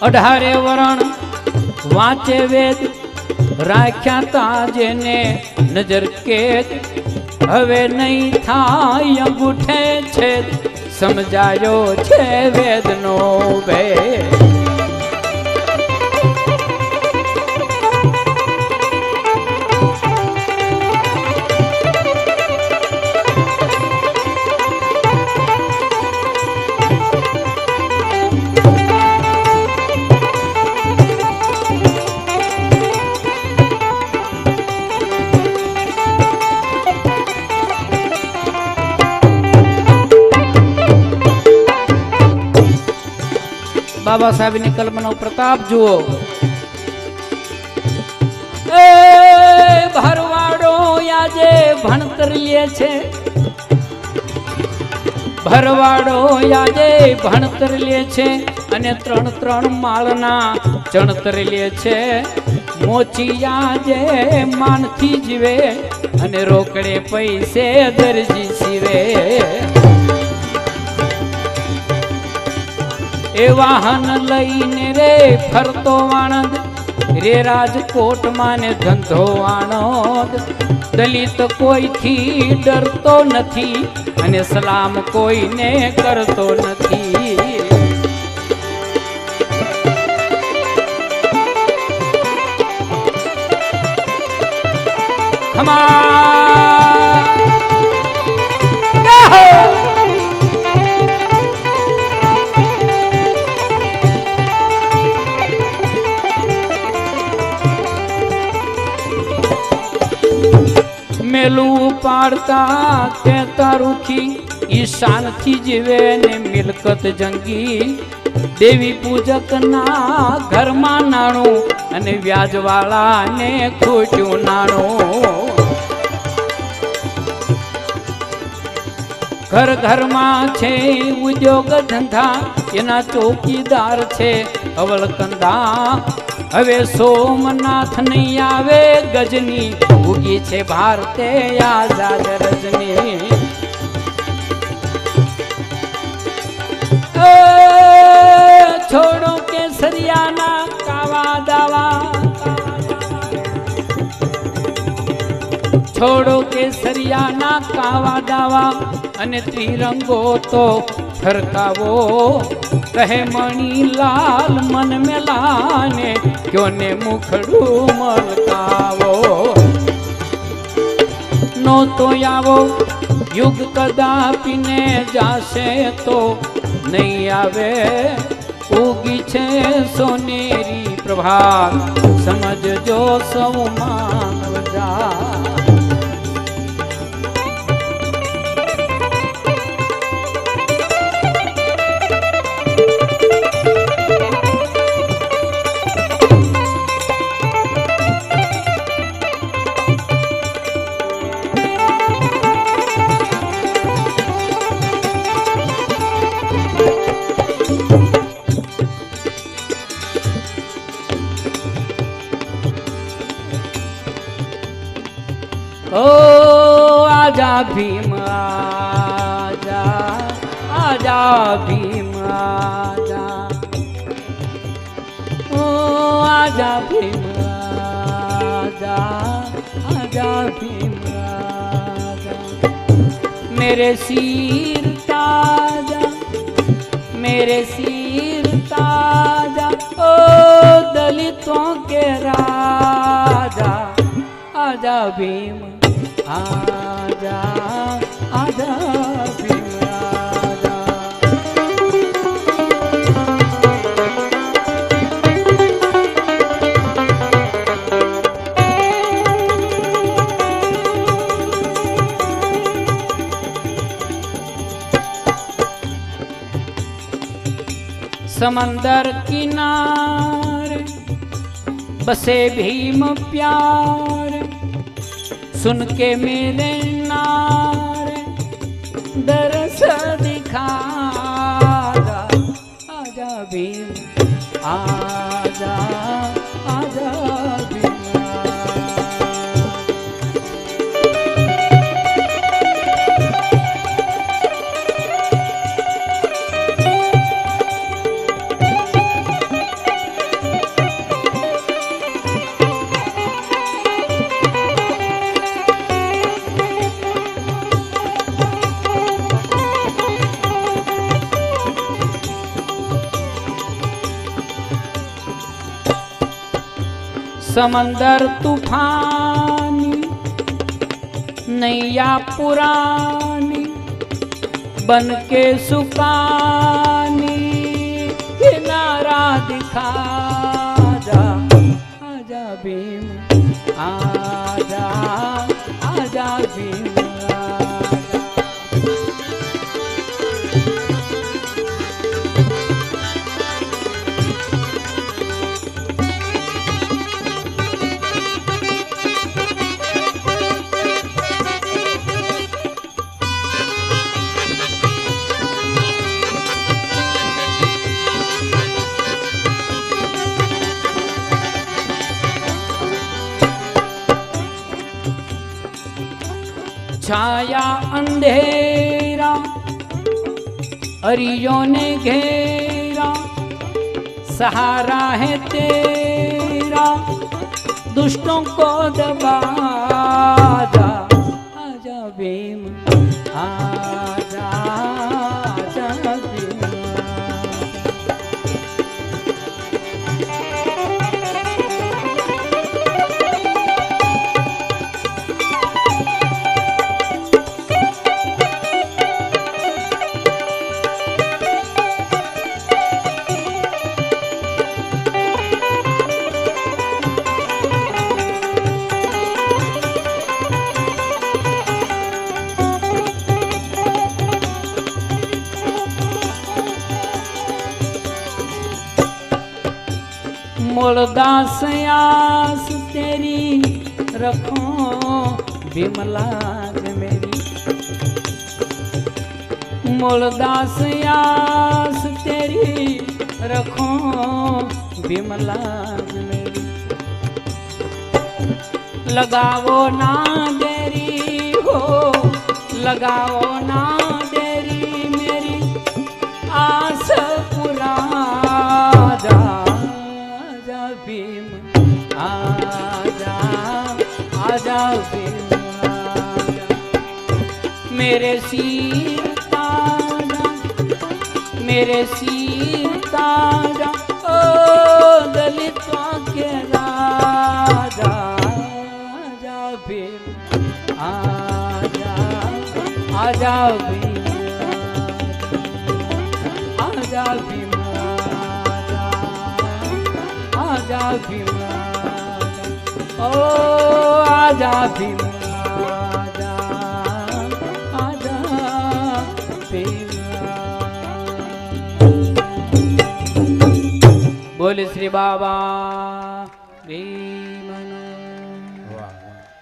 18 વરણ વાંચે વેદ રાખ્યા તા જેને નજર કેદ હવે નહીં થાય અંગૂઠે છેદ સમજાયો છે વેદનો ભેદ બાબા સાહેબની કલ્પનાનો પ્રતાપ જુઓ એ ભરવાડો આજે ભણતર લે છે ભરવાડો આજે ભણતર લે છે અને 3 માળના ચણતર લે છે મોચી આજે માનથી જીવે અને રોકડે પૈસે દરજી સીવે એ વાહન લઈને રે ફરતો વાણંદ રે રાજકોટમાં ને ધંધો આણંદ દલિત કોઈથી ડરતો નથી અને સલામ કોઈને કરતો નથી મેલું પાડતા કહેતા રૂખી ઈશાન થી જીવે ને મિલકત જંગી દેવી પૂજક ના ઘરમાં નાણું અને વ્યાજવાળા ને ખોટ્યું નાણું ઘર ઘરમાં છે ઉદ્યોગ ધંધા એના ચોકીદાર છે અવળકંદા હવે સોમનાથ નહીં આવે ગજની ઉગી છે ભારતે આઝાદ રજની છોડો કેસરિયાના કાવા દાવા છોડો કેસરિયાના કાવા દાવા અને ત્રિરંગો તો ફરકાવો કહે મણીલાલ મન મેલાને ક્યો ને મુખડું મલકાવો નો તો આવો યુગ કદાપીને જાશે તો નહીં આવે ઉગી છે સોનેરી પ્રભાત સમજજો સૌ માનવ જાત ओ आजा भीम आजा आजा भीम आजा ओ आजा भीम आजा आजा भीम आजा मेरे सिर ताजा मेरे सिर ताजा ओ दलितों के राजा आजा भीम आजा आजा भीम आजा समंदर किनारे बसे भीम प्यारे सुन के मेरे नारे दरस दिखागा आजा भीम आजा आजा भीम समंदर तूफानी नैया पुरानी बन के सुकानी किनारा दिखा जा आजा भीम आजा आजा भीम छाया अंधेरा अरियों ने घेरा सहारा है तेरा दुष्टों को दबा जा आजा भीम आजा आजा भीम मुर्दास आस तेरी रखो बिमलाज मेरी मुर्दास आस तेरी रखो बिमलाज मेरी लगाओ ना देरी हो लगाओ ना देरी मेरी आस पुरा जा भीम आजा आजा भीम आजा मेरे सिर ताजा मेरे सिर ताजा ओ दलितों के राजा आजा भीम आजा आजा भीम आजा भीम आजा भीम ओ आजा भीम आजा आजा भीम बोले श्री बाबा भीम।